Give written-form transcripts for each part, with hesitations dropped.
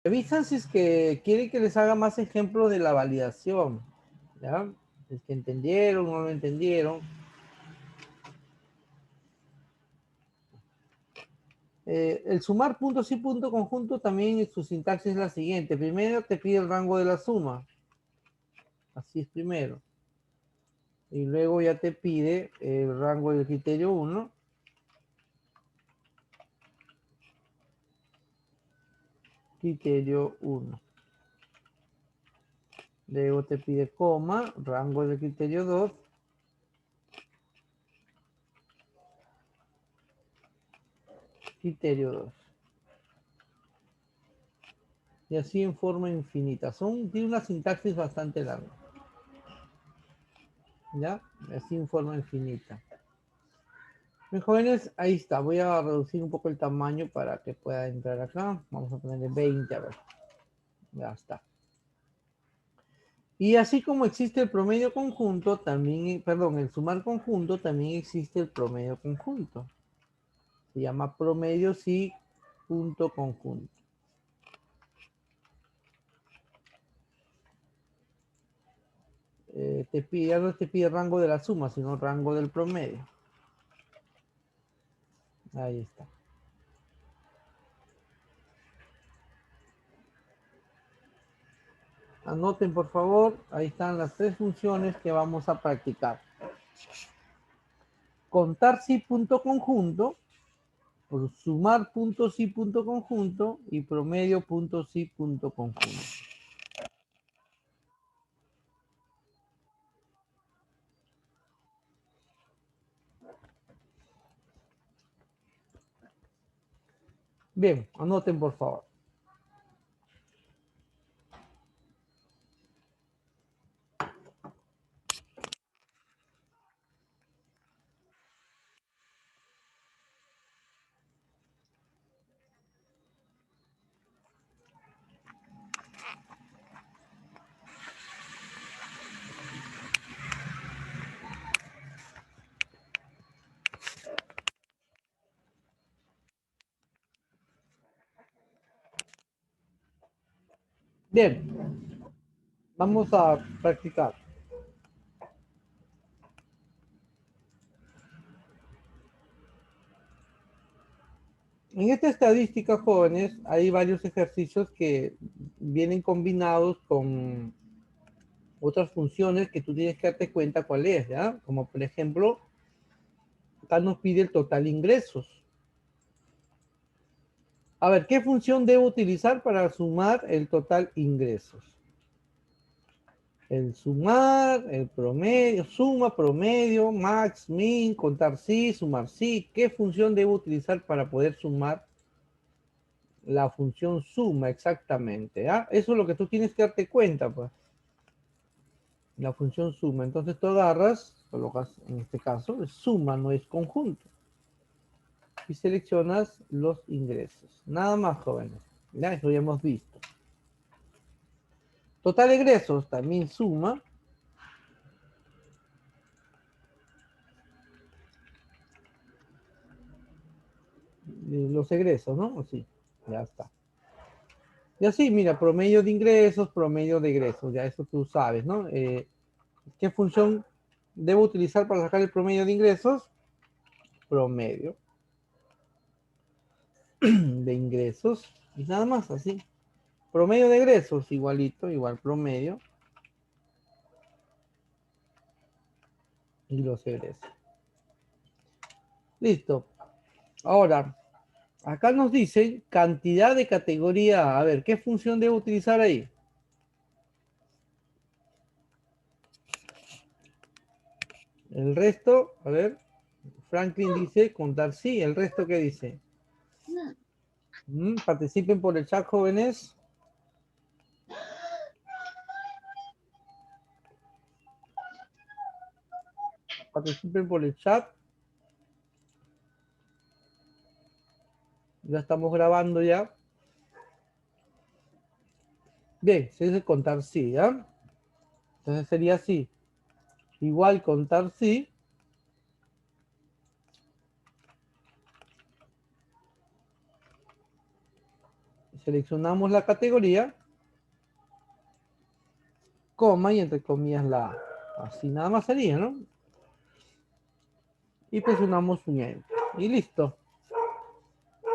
Revisan si es que quieren que les haga más ejemplos de la validación, ¿ya? Es que entendieron o no lo entendieron. El sumar puntos y punto conjunto también su sintaxis es la siguiente. Primero te pide el rango de la suma. Así es primero. Y luego ya te pide el rango del criterio 1. Criterio 1. Luego te pide coma, rango del criterio 2. Criterio 2. Y así en forma infinita. Tiene una sintaxis bastante larga. ¿Ya? Así en forma infinita. Bien, jóvenes, ahí está. Voy a reducir un poco el tamaño para que pueda entrar acá. Vamos a ponerle 20, a ver. Ya está. Y así como existe el promedio conjunto, también, perdón, el sumar conjunto, también existe el promedio conjunto. Se llama promedio sí punto conjunto. Ya no te pide rango de la suma, sino rango del promedio. Ahí está. Anoten por favor, ahí están las tres funciones que vamos a practicar. Contar sí punto conjunto, por sumar punto sí punto conjunto y promedio punto sí punto conjunto. Bien, anoten por favor. Bien, vamos a practicar. En esta estadística, jóvenes, hay varios ejercicios que vienen combinados con otras funciones que tú tienes que darte cuenta cuál es, ¿ya? Como por ejemplo, acá nos pide el total ingresos. A ver, ¿qué función debo utilizar para sumar el total ingresos? El sumar, el promedio, suma, promedio, max, min, contar sí, sumar sí. ¿Qué función debo utilizar para poder sumar la función suma exactamente? ¿Ah? Eso es lo que tú tienes que darte cuenta, pues. La función suma. Entonces tú agarras, colocas en este caso, es suma, no es conjunto. Y seleccionas los ingresos. Nada más, jóvenes. Ya, eso ya hemos visto. Total egresos también suma. Los egresos, ¿no? Sí, ya está. Y así, mira, promedio de ingresos, promedio de egresos, ya eso tú sabes, ¿no? ¿Qué función debo utilizar para sacar el promedio de ingresos? Promedio de ingresos, y nada más, así. Promedio de egresos, igualito, igual promedio, y los egresos. Listo. Ahora, acá nos dice cantidad de categoría A. A ver, ¿qué función debo utilizar ahí? El resto, a ver, Franklin dice contar sí. ¿El resto qué dice? Participen por el chat, jóvenes. Participen por el chat. Ya estamos grabando ya. Bien, se dice contar sí, ¿ya? Entonces sería así. Igual contar sí. Seleccionamos la categoría, coma y entre comillas la A. Así nada más sería, ¿no? Y presionamos un Enter. Y listo.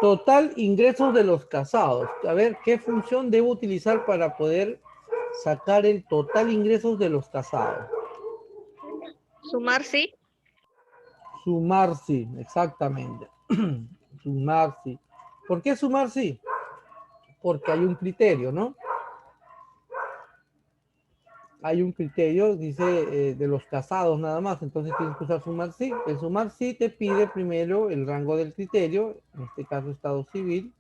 Total ingresos de los casados. A ver, ¿qué función debo utilizar para poder sacar el total ingresos de los casados? Sumar sí. Sumar sí, exactamente. Sumar sí. ¿Por qué sumar sí? Porque hay un criterio, ¿no? Hay un criterio, dice, de los casados nada más, entonces tienes que usar sumar sí. El sumar sí te pide primero el rango del criterio, en este caso estado civil,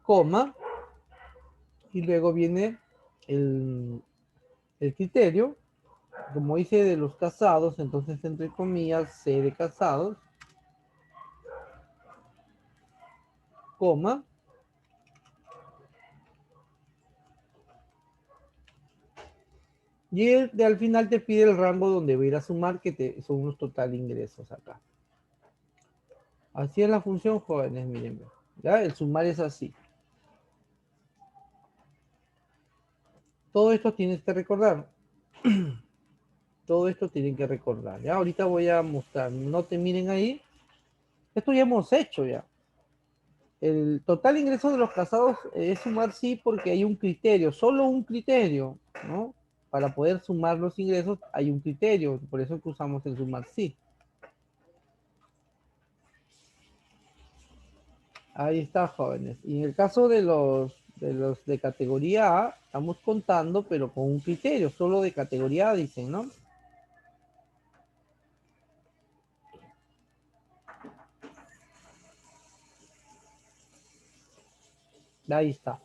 coma, y luego viene el criterio, como dice de los casados, entonces entre comillas, C de casados, coma, y al final te pide el rango donde va a ir a sumar, que son los total ingresos acá. Así es la función, jóvenes, miren. ¿Ya? El sumar es así. Todo esto tienes que recordar. Todo esto tienen que recordar. Ya, ahorita voy a mostrar. No te miren ahí. Esto ya hemos hecho ya. El total ingreso de los casados es sumar sí porque hay un criterio, solo un criterio, ¿no? Para poder sumar los ingresos hay un criterio, por eso que usamos el sumar sí. Ahí está, jóvenes. Y en el caso de los de categoría A, estamos contando, pero con un criterio, solo de categoría A, dicen, ¿no? Ahí está.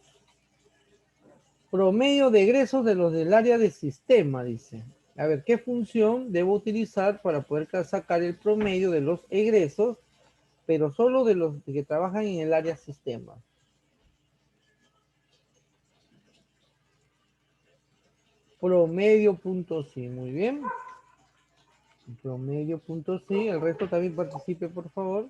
Promedio de egresos de los del área de sistema, dice. A ver, ¿qué función debo utilizar para poder sacar el promedio de los egresos, pero solo de los que trabajan en el área sistema? Promedio punto sí, muy bien. Promedio punto sí, el resto también participe, por favor.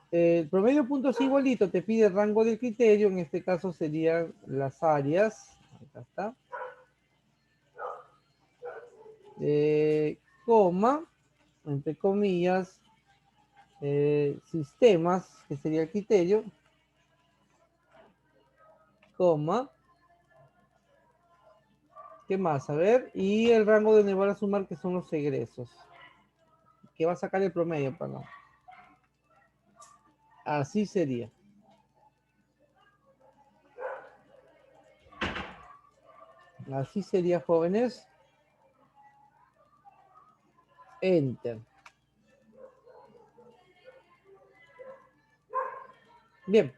El promedio punto sí igualito, te pide el rango del criterio, en este caso serían las áreas. Acá está. Coma, entre comillas, sistemas, que sería el criterio, coma, ¿qué más? A ver, y el rango de donde van a sumar, que son los egresos, que va a sacar el promedio, perdón. Así sería. Así sería, jóvenes. Enter. Bien.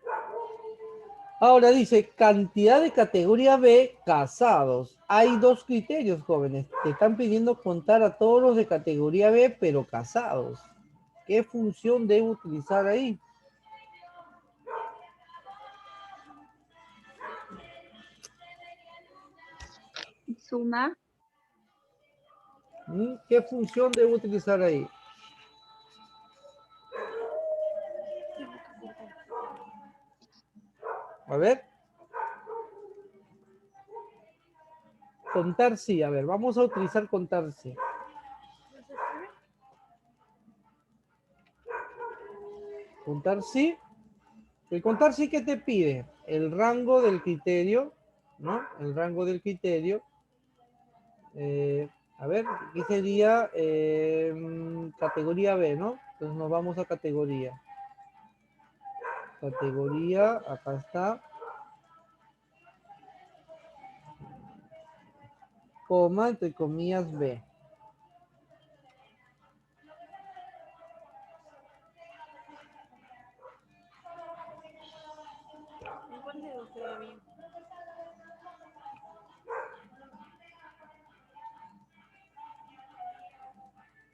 Ahora dice, cantidad de categoría B casados. Hay dos criterios, jóvenes. Te están pidiendo contar a todos los de categoría B, pero casados. ¿Qué función debo utilizar ahí? Sumar. ¿Qué función debo utilizar ahí? A ver. Contar sí. A ver, vamos a utilizar contar sí. Contar sí. El contar sí que te pide el rango del criterio, ¿no? El rango del criterio. A ver, aquí sería categoría B, ¿no? Entonces nos vamos a categoría. Categoría, acá está. Coma, entre comillas, B. ¿Cuál dedo se ve bien?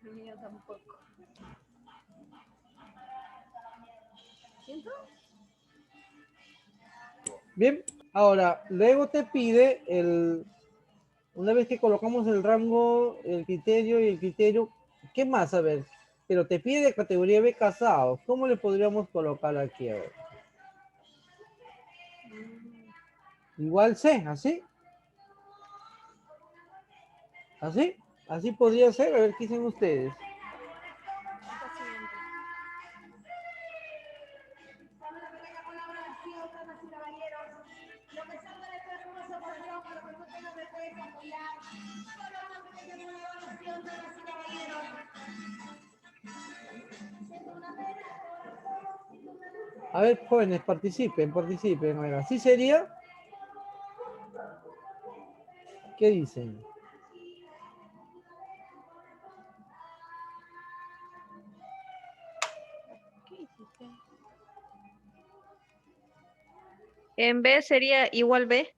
El mío tampoco. ¿Siento? Bien, ahora, luego te pide una vez que colocamos el rango, el criterio y el criterio, ¿qué más? A ver, pero te pide categoría B casados. ¿Cómo le podríamos colocar aquí? A ver, Igual C, así. Así. Así podría ser. A ver qué dicen ustedes. Esta siguiente. A ver, jóvenes, participen, participen. A ver, así sería. ¿Qué dicen? ¿Qué hiciste? En B sería igual B.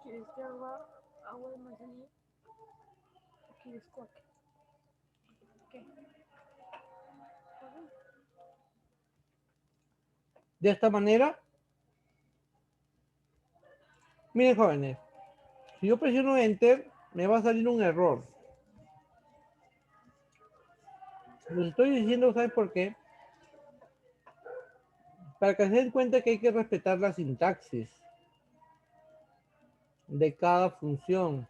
¿Quieres que haga agua de manzanilla? ¿O quieres coque? ¿Qué? ¿Café? De esta manera. Miren, jóvenes. Si yo presiono Enter, me va a salir un error. Les estoy diciendo, ¿sabes por qué? Para que se den cuenta que hay que respetar la sintaxis de cada función.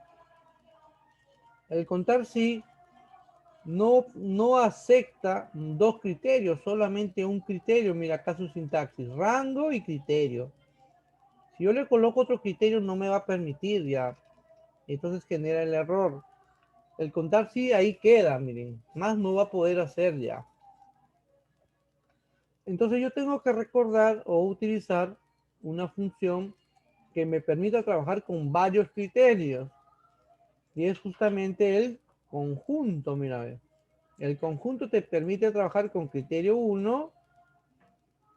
El contar sí no acepta dos criterios, solamente un criterio. Mira acá su sintaxis, rango y criterio. Si yo le coloco otro criterio no me va a permitir ya. Entonces genera el error. El contar sí ahí queda, miren. Más no va a poder hacer ya. Entonces yo tengo que recordar o utilizar una función que me permita trabajar con varios criterios. Y es justamente el conjunto, mira, ve. El conjunto te permite trabajar con criterio 1,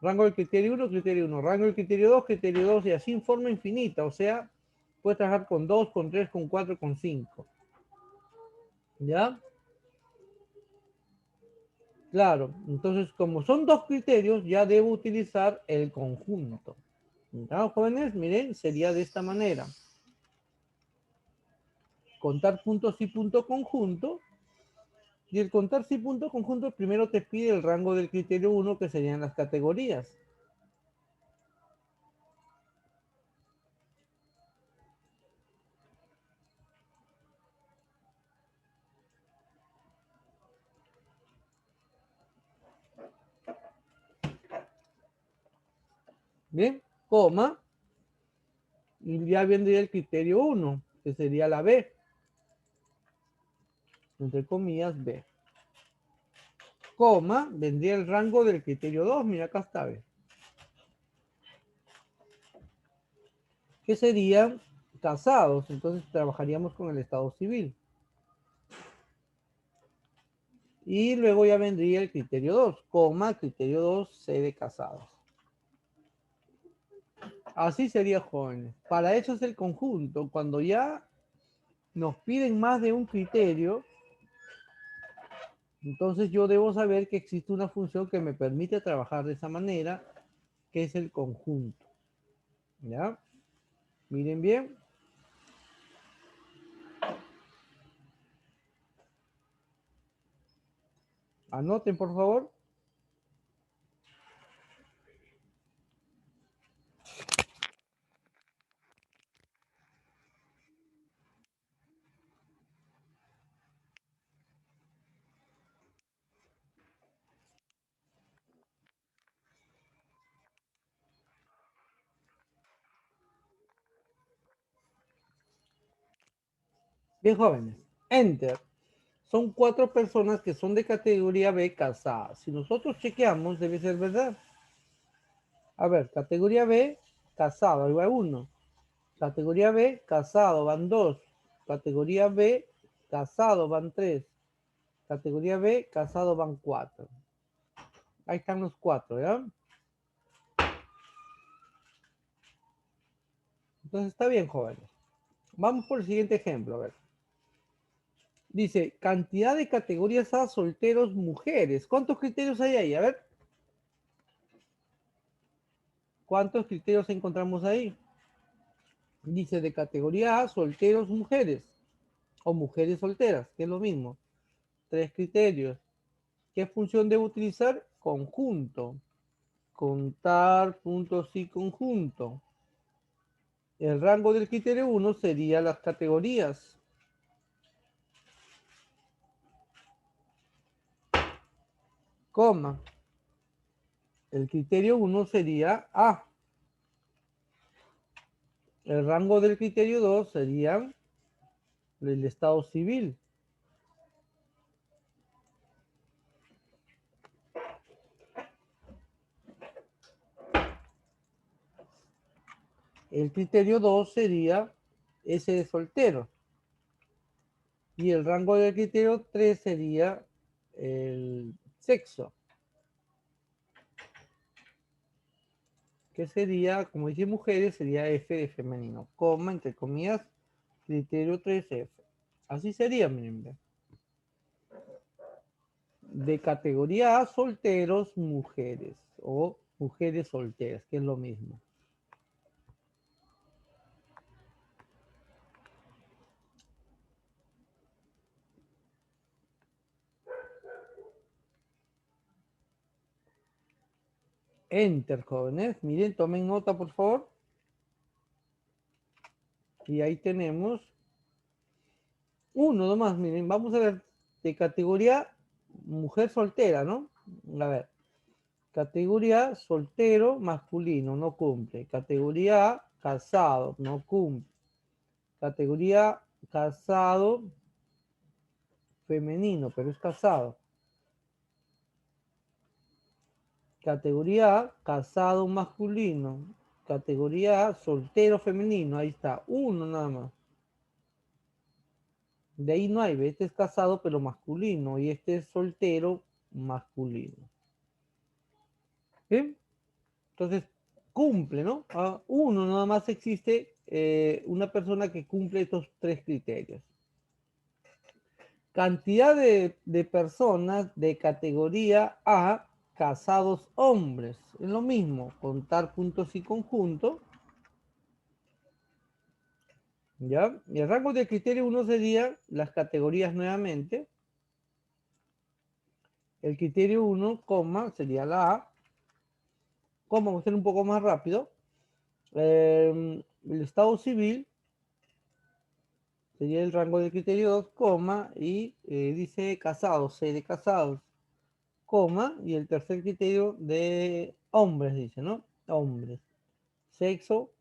rango del criterio 1, rango del criterio 2 y así en forma infinita. O sea, puedes trabajar con 2, con 3, con 4, con 5. ¿Ya? Claro, entonces como son dos criterios, ya debo utilizar el conjunto. ¿Ya, jóvenes? Miren, sería de esta manera. Contar punto sí punto conjunto. Y el contar sí punto conjunto primero te pide el rango del criterio 1, que serían las categorías. Bien, coma, y ya vendría el criterio 1, que sería la B, entre comillas B. Coma, vendría el rango del criterio 2, mira acá está B. Que serían casados, entonces trabajaríamos con el estado civil. Y luego ya vendría el criterio 2, coma, criterio 2, C de casados. Así sería, jóvenes. Para eso es el conjunto. Cuando ya nos piden más de un criterio, entonces yo debo saber que existe una función que me permite trabajar de esa manera, que es el conjunto. ¿Ya? Miren bien. Anoten, por favor. Bien, jóvenes. Enter. Son 4 personas que son de categoría B casadas. Si nosotros chequeamos, debe ser verdad. A ver, categoría B, casado, ahí va 1. Categoría B, casado, van 2. Categoría B, casado, van 3. Categoría B, casado, van 4. Ahí están los 4, ¿ya? Entonces está bien, jóvenes. Vamos por el siguiente ejemplo, a ver. Dice, cantidad de categorías A, solteros, mujeres. ¿Cuántos criterios hay ahí? A ver. ¿Cuántos criterios encontramos ahí? Dice de categoría A, solteros, mujeres. O mujeres solteras, que es lo mismo. 3 criterios. ¿Qué función debo utilizar? Conjunto. Contar puntos y conjunto. El rango del criterio 1 sería las categorías. Coma. El criterio 1 sería A. El rango del criterio 2 sería el estado civil. El criterio 2 sería S de soltero. Y el rango del criterio 3 sería el sexo. Que sería, como dice mujeres, sería F de femenino. Coma, entre comillas, criterio 3F. Así sería, miren. Ve. De categoría A, solteros, mujeres. O mujeres solteras, que es lo mismo. Enter, jóvenes. Miren, tomen nota, por favor. Y ahí tenemos uno nomás, miren. Vamos a ver, de categoría mujer soltera, ¿no? A ver. Categoría soltero masculino, no cumple. Categoría A, casado, no cumple. Categoría casado femenino, pero es casado. Categoría A, casado masculino. Categoría A, soltero femenino. Ahí está, uno nada más. De ahí no hay, ¿ve? Este es casado pero masculino y este es soltero masculino. ¿Bien? Entonces, cumple, ¿no? Uno nada más existe una persona que cumple estos tres criterios. Cantidad de personas de categoría A, casados hombres. Es lo mismo, contar puntos y conjunto. ¿Ya? Y el rango de criterio 1 sería las categorías nuevamente. El criterio 1, coma, sería la A. Coma, vamos a hacer un poco más rápido. El estado civil sería el rango de criterio 2, coma, y dice casados, C de casados, coma, y el tercer criterio de hombres, dice, ¿no? Hombres. Sexo,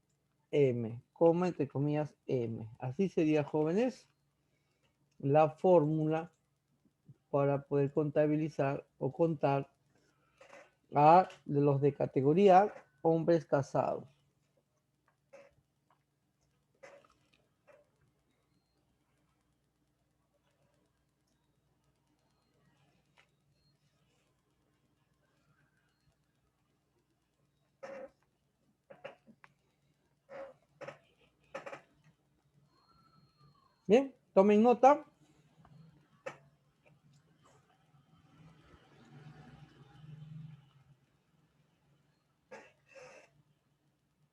M, coma, entre comillas, M. Así sería, jóvenes, la fórmula para poder contabilizar o contar a los de categoría hombres casados. Bien, tomen nota.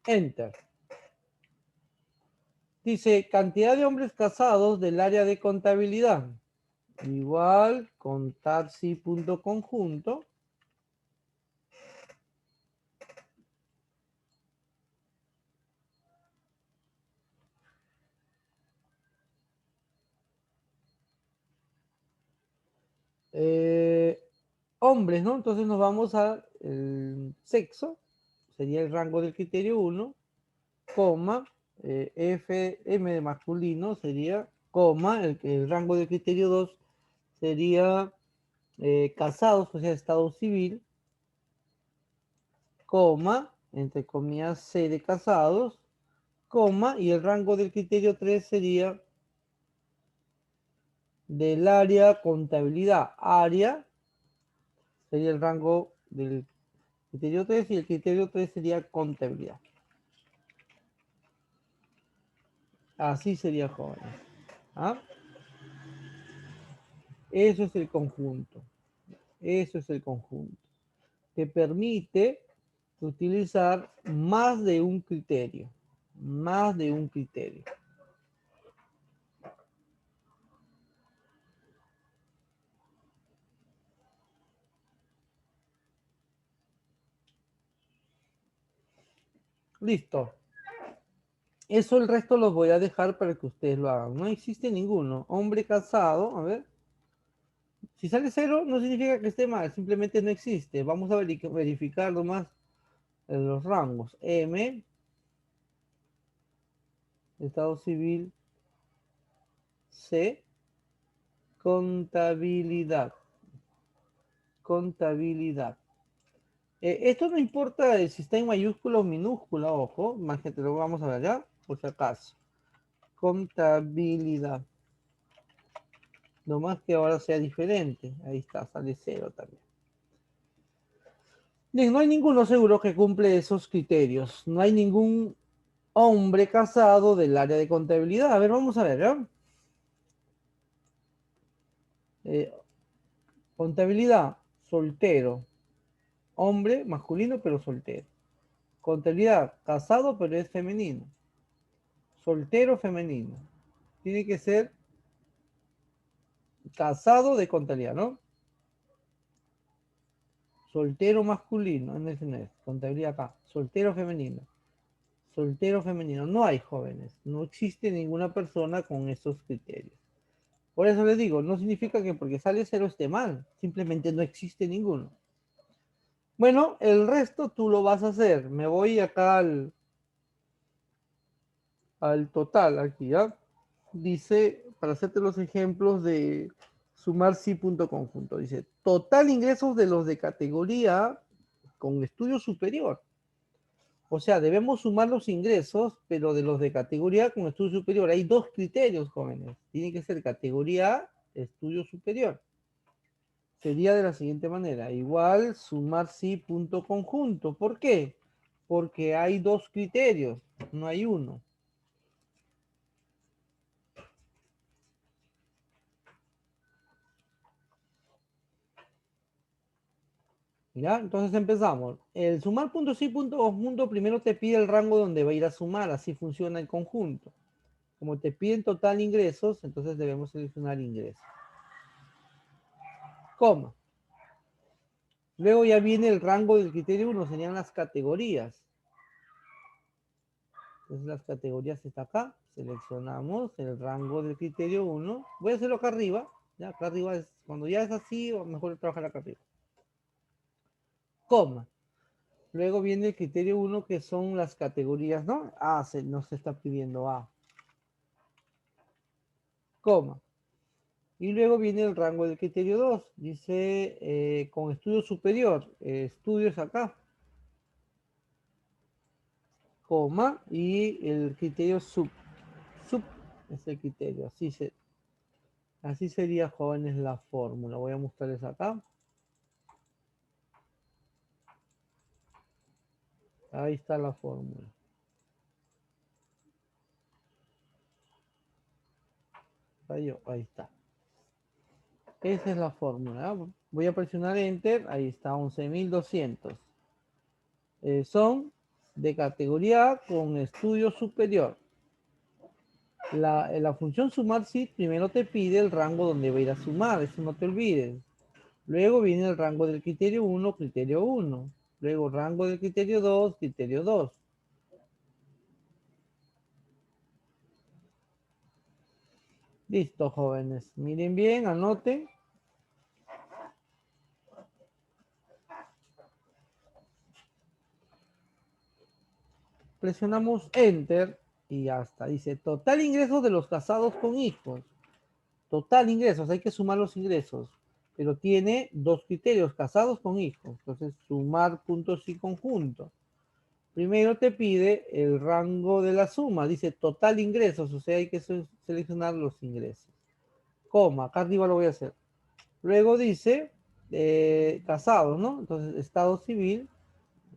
Enter. Dice, cantidad de hombres casados del área de contabilidad. Igual, contar sí punto conjunto. Hombres, ¿no? Entonces nos vamos al sexo. Sería el rango del criterio 1, coma, FM de masculino sería, coma, el rango del criterio 2 sería casados, o sea, estado civil, coma, entre comillas, C de casados, coma, y el rango del criterio 3 sería del área contabilidad. Área sería el rango del criterio 3 y el criterio 3 sería contabilidad. Así sería, jóvenes. ¿Ah? Eso es el conjunto. Eso es el conjunto. Te permite utilizar más de un criterio. Más de un criterio. Listo. Eso el resto los voy a dejar para que ustedes lo hagan. No existe ninguno. Hombre casado, a ver. Si sale cero, no significa que esté mal, simplemente no existe. Vamos a verificar nomás los rangos. M, Estado civil, C, contabilidad. Contabilidad. Esto no importa si está en mayúscula o minúscula, ojo, más que te lo vamos a ver ya, por si acaso. Contabilidad. No más que ahora sea diferente. Ahí está, sale cero también. Bien, no hay ninguno seguro que cumple esos criterios. No hay ningún hombre casado del área de contabilidad. A ver, vamos a ver, ¿ya? Contabilidad, soltero. Hombre, masculino, pero soltero. Contabilidad, casado, pero es femenino. Soltero, femenino. Tiene que ser casado de contabilidad, ¿no? Soltero masculino, no es, contabilidad acá. Soltero femenino. Soltero femenino. No hay jóvenes. No existe ninguna persona con esos criterios. Por eso les digo, no significa que porque sale cero esté mal. Simplemente no existe ninguno. Bueno, el resto tú lo vas a hacer. Me voy acá al total, aquí, ¿ya? Dice, para hacerte los ejemplos de sumar sí punto conjunto, dice, total ingresos de los de categoría con estudio superior. O sea, debemos sumar los ingresos, pero de los de categoría con estudio superior. Hay dos criterios, jóvenes. Tiene que ser categoría A, estudio superior. Sería de la siguiente manera. Igual sumar sí punto conjunto. ¿Por qué? Porque hay dos criterios, no hay uno. ¿Ya? Entonces empezamos. El sumar punto sí punto conjunto primero te pide el rango donde va a ir a sumar. Así funciona el conjunto. Como te piden total ingresos, entonces debemos seleccionar ingresos. Coma. Luego ya viene el rango del criterio 1, serían las categorías. Entonces las categorías está acá. Seleccionamos el rango del criterio 1. Voy a hacerlo acá arriba. Ya, acá arriba es, cuando ya es así, o mejor trabajar acá arriba. Coma. Luego viene el criterio 1 que son las categorías, ¿no? Nos está pidiendo A. Coma. Y luego viene el rango del criterio 2. Dice con estudio superior. Estudios acá. Coma. Y el criterio sub. Sub es el criterio. Así sería, jóvenes, la fórmula. Voy a mostrarles acá. Ahí está la fórmula. Ahí está. Esa es la fórmula. Voy a presionar Enter. Ahí está, 11.200. Son de categoría A con estudio superior. La función sumar sí primero te pide el rango donde va a ir a sumar. Eso no te olvides. Luego viene el rango del criterio 1, criterio 1. Luego rango del criterio 2, criterio 2. Listo, jóvenes. Miren bien, anoten. Presionamos Enter y ya está. Dice, total ingresos de los casados con hijos. Total ingresos, hay que sumar los ingresos. Pero tiene dos criterios, casados con hijos. Entonces, sumar puntos y conjunto. Primero te pide el rango de la suma. Dice total ingresos, o sea, hay que seleccionar los ingresos. Coma, acá arriba lo voy a hacer. Luego dice casados, ¿no? Entonces, estado civil,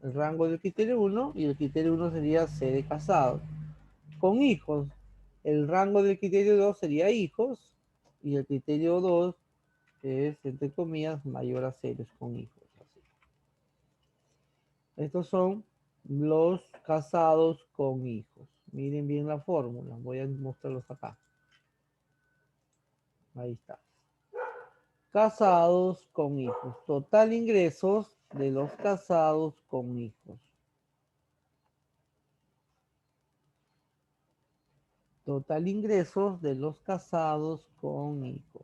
el rango del criterio 1 y el criterio 1 sería C de casados. Con hijos, el rango del criterio 2 sería hijos y el criterio 2 es, entre comillas, mayor a 0 con hijos. Así. Estos son los casados con hijos. Miren bien la fórmula. Voy a mostrarlos acá. Ahí está. Casados con hijos. Total ingresos de los casados con hijos. Total ingresos de los casados con hijos.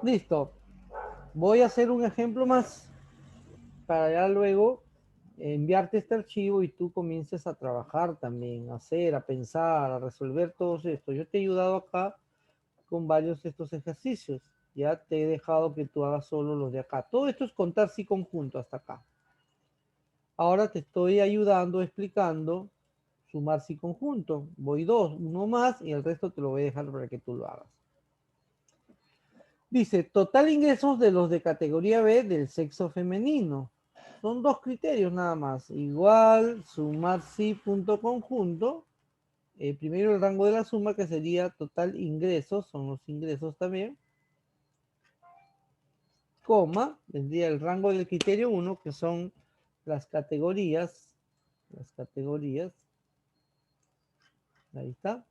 Listo. Voy a hacer un ejemplo más para ya luego enviarte este archivo y tú comiences a trabajar también, a hacer, a pensar, a resolver todo esto. Yo te he ayudado acá con varios de estos ejercicios. Ya te he dejado que tú hagas solo los de acá. Todo esto es contar sí conjunto hasta acá. Ahora te estoy ayudando, explicando sumar sí conjunto. Voy dos, uno más y el resto te lo voy a dejar para que tú lo hagas. Dice, total ingresos de los de categoría B del sexo femenino. Son dos criterios nada más. Igual, sumar sí punto conjunto. Primero el rango de la suma que sería total ingresos, son los ingresos también. Coma, vendría el rango del criterio 1, que son las categorías. Ahí está.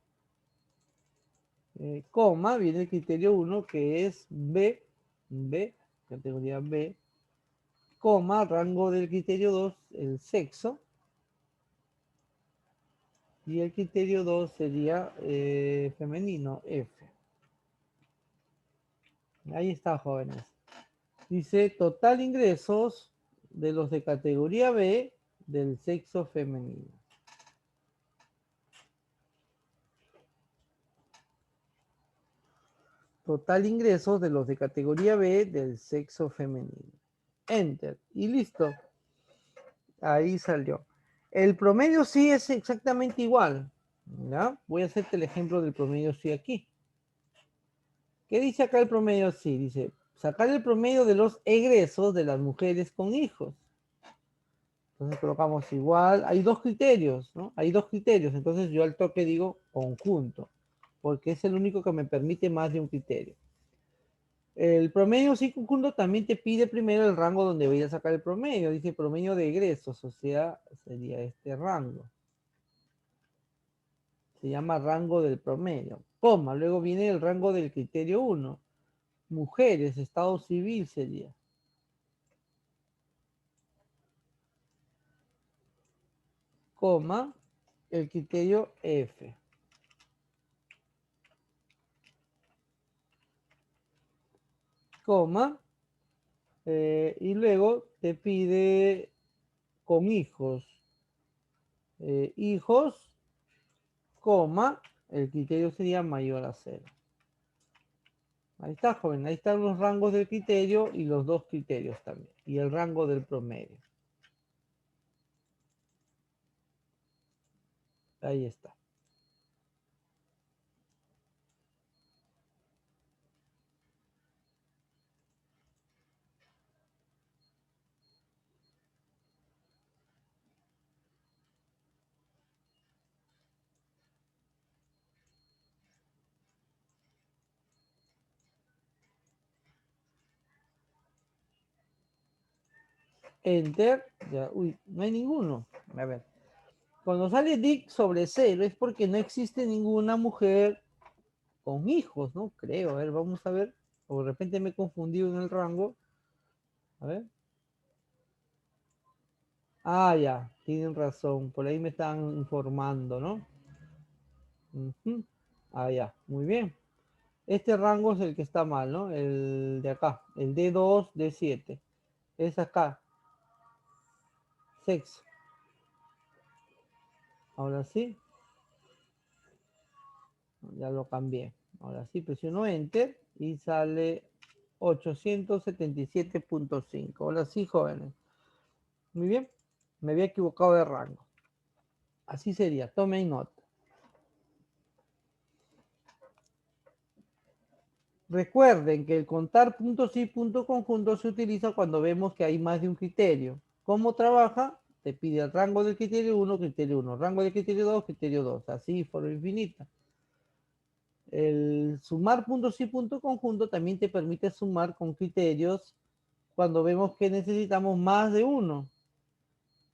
Coma, viene el criterio 1, que es B, categoría B. Coma, rango del criterio 2, el sexo. Y el criterio 2 sería femenino, F. Ahí está, jóvenes. Dice, total ingresos de los de categoría B del sexo femenino. Total ingresos de los de categoría B del sexo femenino. Enter. Y listo. Ahí salió. El promedio sí es exactamente igual. ¿Ya? Voy a hacerte el ejemplo del promedio sí aquí. ¿Qué dice acá el promedio sí? Dice, sacar el promedio de los egresos de las mujeres con hijos. Entonces colocamos igual. Hay dos criterios, ¿no? Hay dos criterios. Entonces yo al toque digo conjunto. Porque es el único que me permite más de un criterio. El promedio sí conjunto también te pide primero el rango donde voy a sacar el promedio. Dice promedio de egresos, o sea, sería este rango. Se llama rango del promedio. Coma, luego viene el rango del criterio 1. Mujeres, estado civil sería. Coma, el criterio F. Coma, y luego te pide con hijos. Hijos, coma, el criterio sería mayor a 0. Ahí está, joven. Ahí están los rangos del criterio y los dos criterios también. Y el rango del promedio. Ahí está. Enter. Ya, uy, no hay ninguno. A ver. Cuando sale DIC sobre 0 es porque no existe ninguna mujer con hijos, ¿no? Creo. A ver, vamos a ver. O de repente me he confundido en el rango. A ver. Ah, ya. Tienen razón. Por ahí me están informando, ¿no? Ujú. Ah, ya. Muy bien. Este rango es el que está mal, ¿no? El de acá. El D2, D7. Es acá. Sexo. Ahora sí. Ya lo cambié. Ahora sí, presiono Enter y sale 877.5. Ahora sí, jóvenes. Muy bien. Me había equivocado de rango. Así sería. Tomen nota. Recuerden que el contar puntos y punto conjunto se utiliza cuando vemos que hay más de un criterio. ¿Cómo trabaja? Te pide el rango del criterio 1, criterio 1. Rango del criterio 2, criterio 2. Así, forma infinita. El sumar puntos y punto conjunto también te permite sumar con criterios cuando vemos que necesitamos más de uno.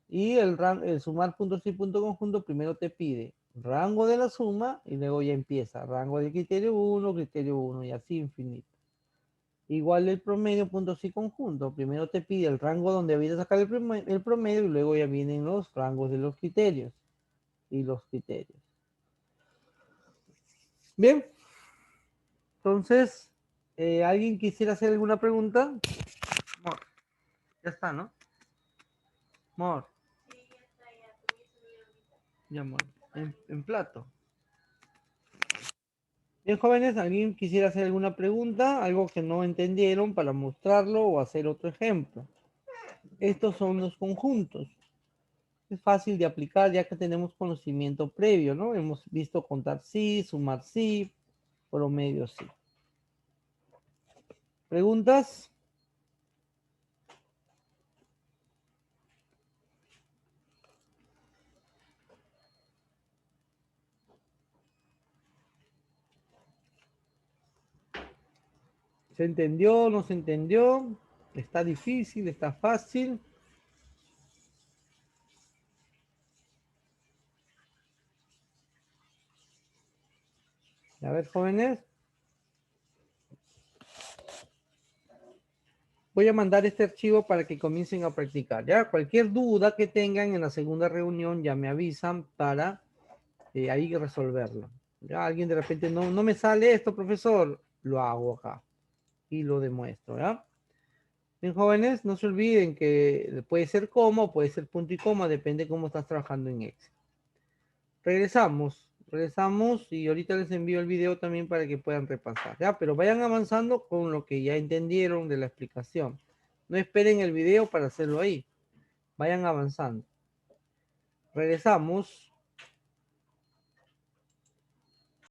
Y el sumar puntos y punto conjunto primero te pide rango de la suma y luego ya empieza rango de criterio 1 y así infinito. igual el promedio, puntos y conjunto. Primero te pide el rango donde debes sacar el promedio y luego ya vienen los rangos de los criterios y los criterios. Bien, entonces, ¿alguien quisiera hacer alguna pregunta? Mor, ya está, ¿no? Mor. Ya, amor, en plato. Bien, jóvenes, ¿alguien quisiera hacer alguna pregunta? Algo que no entendieron para mostrarlo o hacer otro ejemplo. Estos son los conjuntos. Es fácil de aplicar ya que tenemos conocimiento previo, ¿no? Hemos visto contar sí, sumar sí, promedio sí. ¿Preguntas? ¿Se entendió? ¿No se entendió? ¿Está difícil? ¿Está fácil? A ver, jóvenes. Voy a mandar este archivo para que comiencen a practicar, ¿ya? Cualquier duda que tengan en la segunda reunión ya me avisan para ahí resolverlo. ¿Ya? Alguien de repente no me sale esto, profesor, lo hago acá y lo demuestro, ¿ya? Bien, jóvenes, no se olviden que puede ser coma, puede ser punto y coma, depende cómo estás trabajando en Excel. Regresamos y ahorita les envío el video también para que puedan repasar, ¿ya? Pero vayan avanzando con lo que ya entendieron de la explicación. No esperen el video para hacerlo ahí. Vayan avanzando. Regresamos.